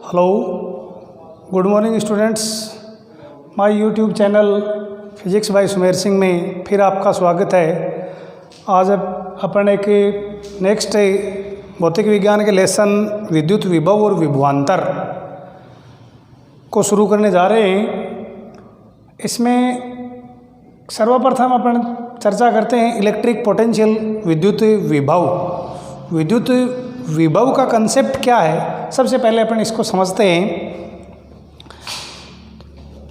Hello, good morning students. My YouTube channel physics bye Sumer Singh में फिर आपका स्वागत है। आज अपन एक नेक्स्ट भौतिक विज्ञान के लेसन विद्युत विभव और विभवांतर को शुरू करने जा रहे हैं। इसमें सर्वप्रथम अपन चर्चा करते हैं इलेक्ट्रिक पोटेंशियल विद्युत विभव। विद्युत विभव का कंसेप्ट क्या है, सबसे पहले अपन इसको समझते हैं।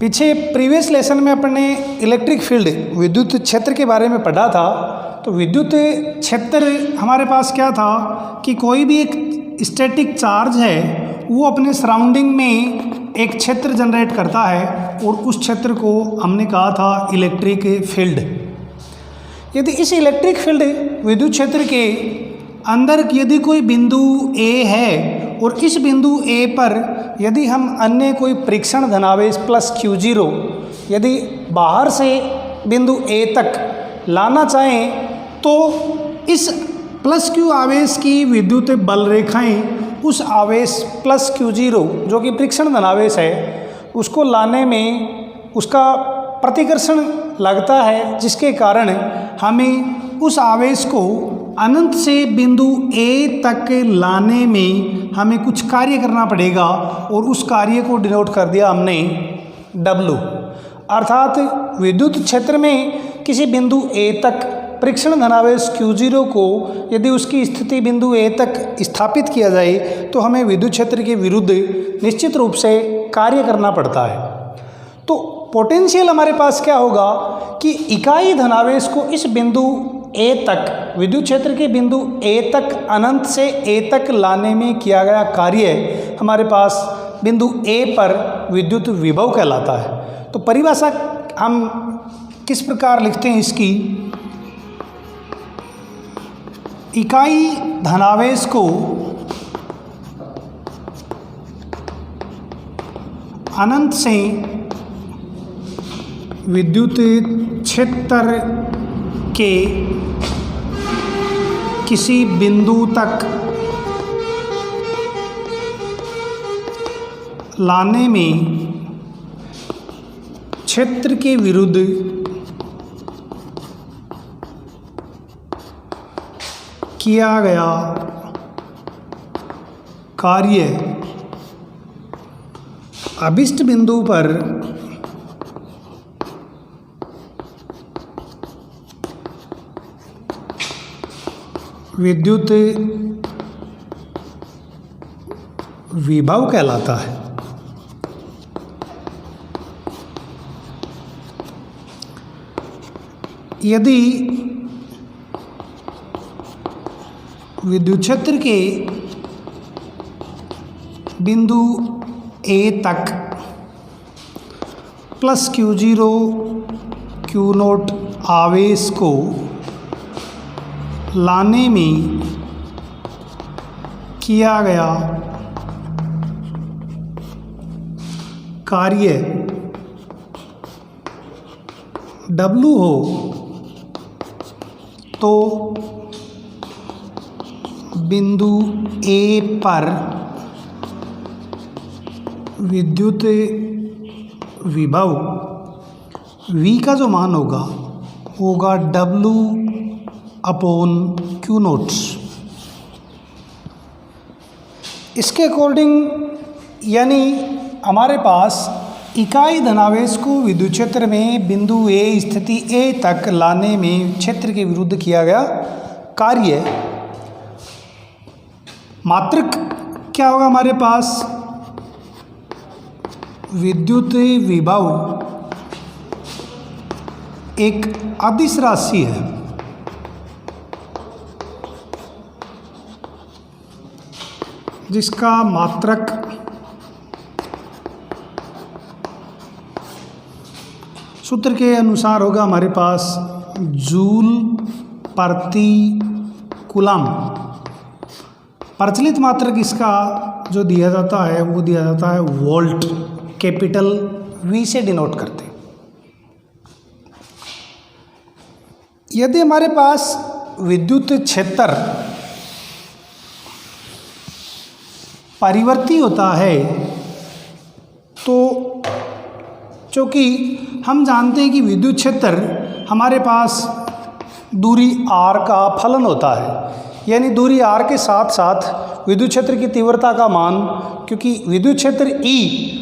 पीछे प्रीवियस लेसन में अपन ने इलेक्ट्रिक फील्ड विद्युत क्षेत्र के बारे में पढ़ा था। तो विद्युत क्षेत्र हमारे पास क्या था कि कोई भी एक स्टैटिक चार्ज है वो अपने सराउंडिंग में एक क्षेत्र जनरेट करता है और उस क्षेत्र को हमने कहा था इलेक्ट्रिक फील्ड। यदि इस इलेक्ट्रिक फील्ड विद्युत क्षेत्र के अंदर यदि कोई बिंदु ए है और इस बिंदु ए पर यदि हम अन्य कोई परीक्षण धनावेश प्लस Q0 यदि बाहर से बिंदु ए तक लाना चाहें तो इस प्लस Q आवेश की विद्युत बल रेखाएं उस आवेश प्लस Q0 जो कि परीक्षण धनावेश है उसको लाने में उसका प्रतिकर्षण लगता है, जिसके कारण हमें उस आवेश को अनंत से बिंदु ए तक लाने में हमें कुछ कार्य करना पड़ेगा और उस कार्य को डिनोट कर दिया हमने W। अर्थात विद्युत क्षेत्र में किसी बिंदु ए तक परीक्षण धनावेश Q0 को यदि उसकी स्थिति बिंदु ए तक स्थापित किया जाए तो हमें विद्युत क्षेत्र के विरुद्ध निश्चित रूप से कार्य करना पड़ता है। तो पोटेंशियल हमारे पास क्या होगा कि इकाई धनावेश को इस बिंदु ए तक विद्युत क्षेत्र के बिंदु ए तक अनंत से ए तक लाने में किया गया कार्य हमारे पास बिंदु ए पर विद्युत विभव कहलाता है। तो परिभाषा हम किस प्रकार लिखते हैं इसकी, इकाई धनावेश को अनंत से विद्युत क्षेत्र के किसी बिंदु तक लाने में क्षेत्र के विरुद्ध किया गया कार्य अभिष्ट बिंदु पर विद्युत विभव कहलाता है। यदि विद्युत क्षेत्र के बिंदु ए तक प्लस Q0 Q0 आवेश को लाने में किया गया कार्य W हो तो बिंदु ए पर विद्युत विभव V का जो मान होगा W अपॉन Q0। इसके अकॉर्डिंग यानी हमारे पास इकाई धनावेश को विद्युत क्षेत्र में बिंदु ए स्थिति ए तक लाने में क्षेत्र के विरुद्ध किया गया कार्य मात्रक क्या होगा हमारे पास, विद्युत विभव एक अदिश राशि है जिसका मात्रक सूत्र के अनुसार होगा हमारे पास जूल प्रति कूलम। प्रचलित मात्रक इसका जो दिया जाता है वो दिया जाता है वोल्ट, कैपिटल V से डिनोट करते हैं। यदि हमारे पास विद्युत क्षेत्र परिवर्ती होता है, तो चूँकि हम जानते हैं कि विद्युत क्षेत्र हमारे पास दूरी r का फलन होता है, यानी दूरी r के साथ साथ विद्युत क्षेत्र की तीव्रता का मान, क्योंकि विद्युत क्षेत्र E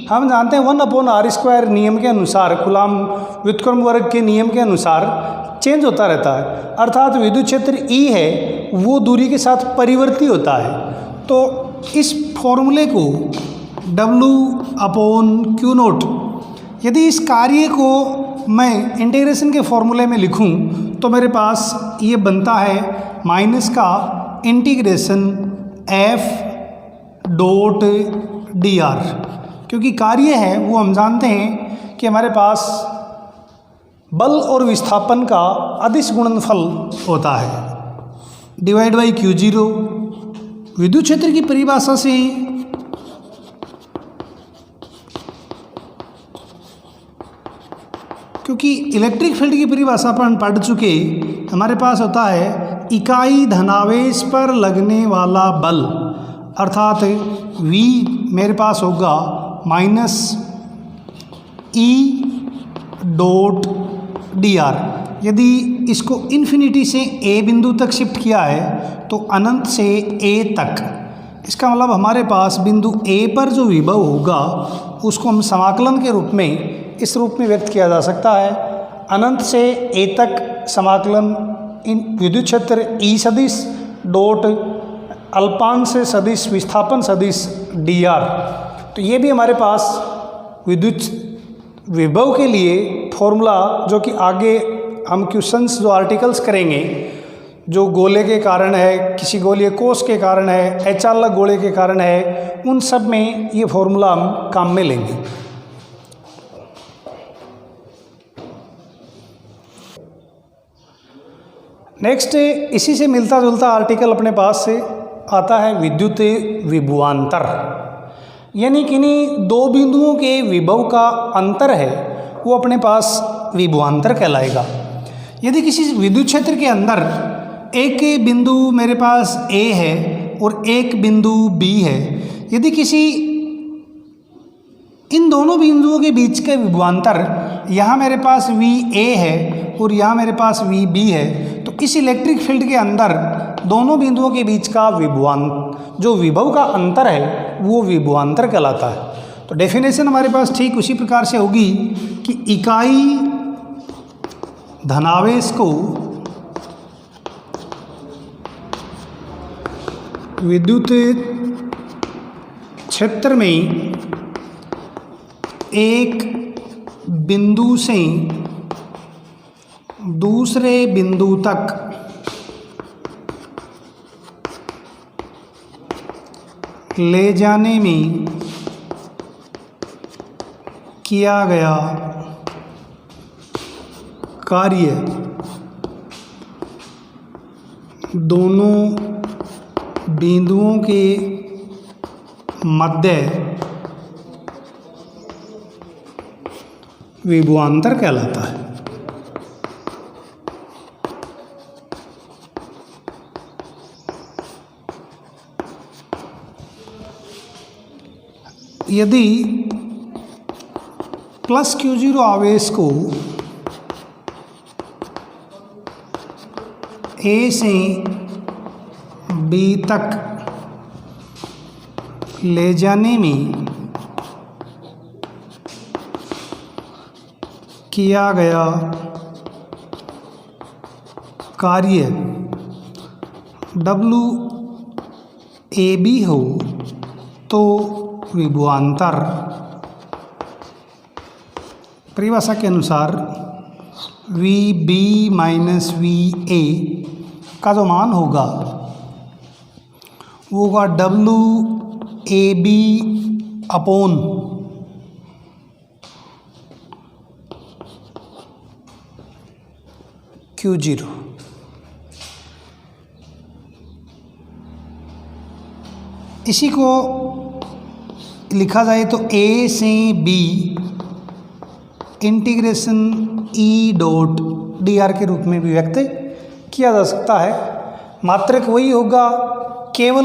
हम जानते हैं 1/r² नियम के अनुसार, कूलाम व्युत्क्रम वर्ग के नियम के अनुसार चेंज होता रहता है, अर्थात विद्युत क्षेत्र E है वो दूरी के साथ परिवर्ती होता है। तो इस फॉर्मूले को W/Q0, यदि इस कार्य को मैं इंटीग्रेशन के फॉर्मूले में लिखूं तो मेरे पास ये बनता है माइनस का इंटीग्रेशन F.dr, क्योंकि कार्य है वो हम जानते हैं कि हमारे पास बल और विस्थापन का अदिश गुणनफल होता है, डिवाइड बाई Q0। विद्युत क्षेत्र की परिभाषा से क्योंकि इलेक्ट्रिक फील्ड की परिभाषा पर हम पढ़ चुके, हमारे पास होता है इकाई धनावेश पर लगने वाला बल, अर्थात V मेरे पास होगा माइनस E.dr। यदि इसको इन्फिनिटी से A बिंदु तक शिफ्ट किया है तो अनंत से A तक, इसका मतलब हमारे पास बिंदु A पर जो विभव होगा उसको हम समाकलन के रूप में इस रूप में व्यक्त किया जा सकता है, अनंत से A तक समाकलन इन विद्युत क्षेत्र E सदिश डॉट अल्पांश सदिश विस्थापन सदिश dr। तो ये भी हमारे पास विद्युत विभव के लिए फॉर्मूला, जो कि आगे हम क्वेश्चंस जो आर्टिकल्स करेंगे, जो गोले के कारण है, किसी गोलीय कोष के कारण है, अचालक गोले के कारण है, उन सब में ये फॉर्मूला हम काम में लेंगे। नेक्स्ट इसी से मिलता जुलता आर्टिकल अपने पास से आता है विद्युत विभवांतर, यानी किन्हीं दो बिंदुओं के विभव का अंतर है वो अपने पास विभवांतर कहलाएगा। यदि किसी विद्युत क्षेत्र के अंदर एक बिंदु मेरे पास A है और एक बिंदु B है, यदि किसी इन दोनों बिंदुओं के बीच का विभवांतर, यहाँ मेरे पास VA है और यहाँ मेरे पास VB है, तो इस इलेक्ट्रिक फील्ड के अंदर दोनों बिंदुओं के बीच का जो विभव का अंतर है वो विभवांतर कहलाता है। तो डेफिनेशन हमारे पास ठीक उसी प्रकार से होगी कि इकाई धनावेश को विद्युत क्षेत्र में एक बिंदु से दूसरे बिंदु तक ले जाने में किया गया कार्य दोनों बिंदुओं के मध्य विभवांतर कहलाता है। यदि प्लस Q0 आवेश को A से B तक ले जाने में किया गया कार्य WAB हो तो विभवांतर परिभाषा के अनुसार VB माइनस VA का जो मान होगा वो होगा WAB अपॉन Q0। इसी को लिखा जाए तो A से B इंटीग्रेशन E.dr के रूप में भी व्यक्त किया जा सकता है। मात्रक वही होगा, केवल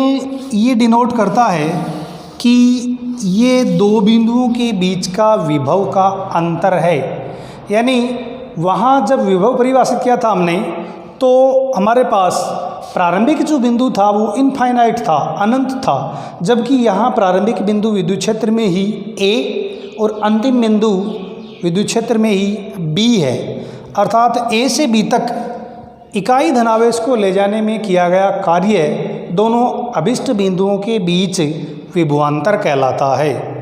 ये डिनोट करता है कि ये दो बिंदुओं के बीच का विभव का अंतर है। यानी वहाँ जब विभव परिभाषित किया था हमने, तो हमारे पास प्रारंभिक जो बिंदु था वो इनफाइनाइट था, अनंत था, जबकि यहाँ प्रारंभिक बिंदु विद्युत क्षेत्र में ही A और अंतिम बिंदु विद्युत क्षेत्र में ही B है। अर्थात A से B तक इकाई धनावेश को ले जाने में किया गया कार्य दोनों अभिष्ट बिंदुओं के बीच विभवांतर कहलाता है।